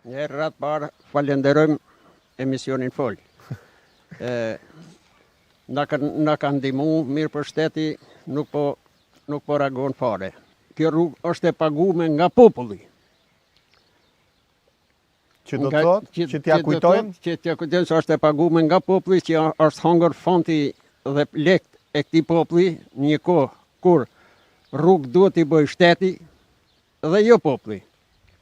Një ratë parë falenderojmë emisionin Fol. Na kanë ndihmu mirë për shteti, nuk po reagon fare. Kjo rrugë është e paguar nga populli. Që do të thotë që t'ja kujtojmë? Që t'ja kujtojmë se është e paguar nga populli, që është hongër fonti dhe lekt e këtij populli në një kohë kur rrugë duhet i bëj shteti dhe jo populli.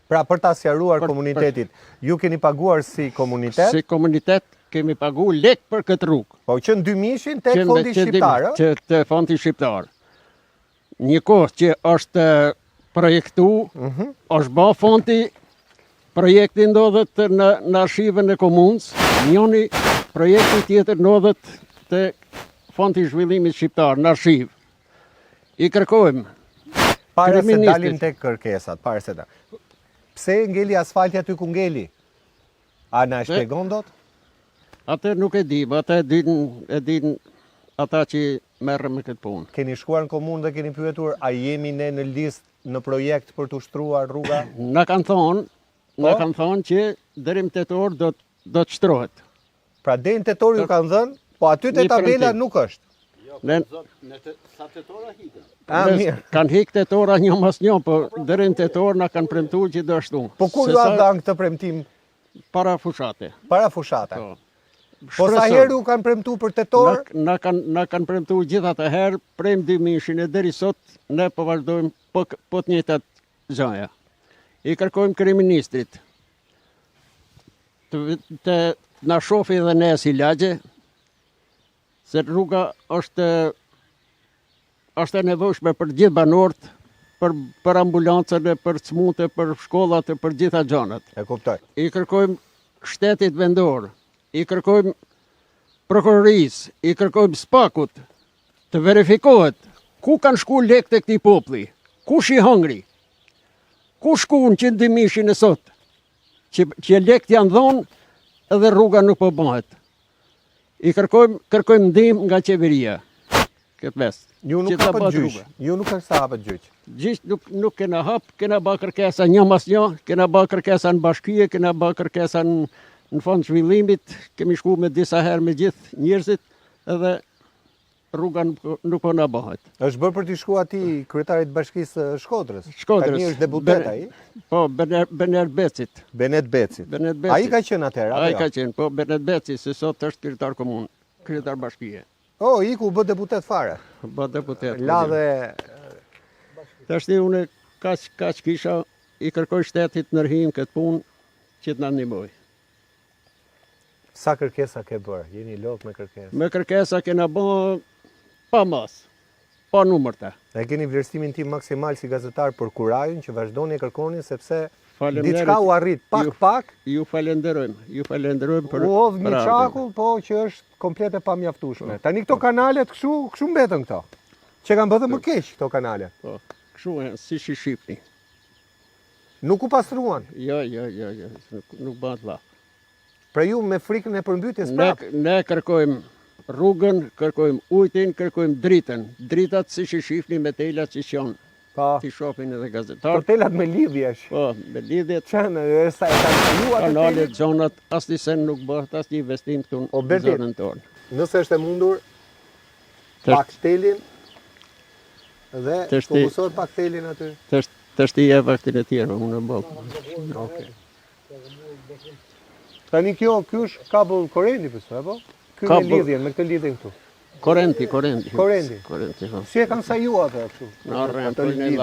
Pra për ta sqaruar komunitetit, ju keni paguar si komunitet? Si komunitet kemi paguar lek për këtë rrugë. Po që ndymyshin tek fondi shqiptar, ë? Te fondi shqiptar. Një kohë që është projektu, është bë fondi, projekti ndodhet në arshivën e komunës, njëri projekti tjetër ndodhet te fondi i zhvillimit shqiptar në arshiv. I kërkojmë para se dalim tek kërkesat, para se dalim. Pse ngeli asfalti aty ku ngeli? A na shpjegon dot? Atë nuk e di, atë e din ata që merren me këtë punë. Keni shkuar në komunë dhe keni pyetur a jemi ne në listë në projekt për të ushtruar rruga? Na kanë thonë që deri në tetor do të shtrohet. Pra deri në tetor ju kanë dhënë, po aty te tabela nuk është. Sa tetora hikën? Kanë hik tetora një mas një, po deri në tetor na kanë premtuar që do ashtu. Po ku ju dhanë këtë premtim? Para fushate. Para fushate. Po sa herë u kanë premtuar për tetor? Na kanë premtuar gjithë atë herë, prem 2000 e deri sot ne po vazhdojmë po të njëjtat gjëja. I kërkojmë kryeministrit të na shofi edhe ne si lagje, se rruga është e nevojshme për gjithë banorët, për ambulancën, për smute, për shkollat, për gjitha gjanat. E kuptoj. I kërkojmë shtetit vendor, i kërkojmë prokurorisë, i kërkojmë spakut të verifikohet ku kanë shku lekët e këtij populli, kush i hëngri, ku shkuan që ndihmishin e sot, që lekët janë dhonë edhe rruga nuk po bëhet. I kërkojmë ndihmë nga qeveria. Këtë mes. Ju nuk hapët gjyq. Ju nuk është sa hapët gjyq. Gjyq nuk kena hap, kena bë kërkesa një mas një, kena bë kërkesa në bashkie, kena bë kërkesa në fond zhvillimit, kemi shku me disa herë me gjithë njerëzit, edhe rruga nuk po na bëhet. Është bërë për t'i shku ati kryetarit bashkisë Shkodrës? Shkodrës. Tani është deputet ai? Po, Benet Becit. Benet Becit. Ai ka qenë atëherë? Ai ka qenë, po Benet Becit, se sot është kryetar komunë, kryetar bashkie. O, iku bë deputet fare. Bë deputet. La dhe... Tashti une kaq kisha, i kërkoj shtetit nërhim këtë punë që të na ndihmoj. Sa kërkesa ke bërë? Jeni lot me kërkesa? Me kërkesa kena bë pa mas, pa numërta. E keni vlerësimin tim maksimal si gazetar për kurajin që vazhdoni e kërkoni sepse diçka u arrit pak. Ju falenderojmë për... U hodh një çakull, po që është komplet e pamjaftueshme. Tani këto kanalet kështu mbetën këto. Që kanë bërë më keq këto kanale. Po, kështu si shifni. Nuk u pastruan? Jo, nuk bëhet vlla. Pra ju me frikën e përmbytjes prapë? Ne kërkojmë rrugën, kërkojmë ujtin, kërkojmë dritën. Dritat si shifni me telat që janë. Ti shohin edhe gazetar. Po telat me lidhjesh. Po, me lidhjet. Çanë, sa e kanë kaluar atë. Kanalet, zonat, asnjë sen nuk bëhet asnjë investim këtu në zonën tonë. Nëse është e mundur, pak telin dhe fokusohet pak telin aty. Tash ti e vaktin e tjerë, unë e bëll. Okej. Tani kjo është kabull korrenti apo? Ky me lidhjen, me këtë lidhjen këtu. Korrenti. Si e kanë sa ju atë kështu? Në rrem,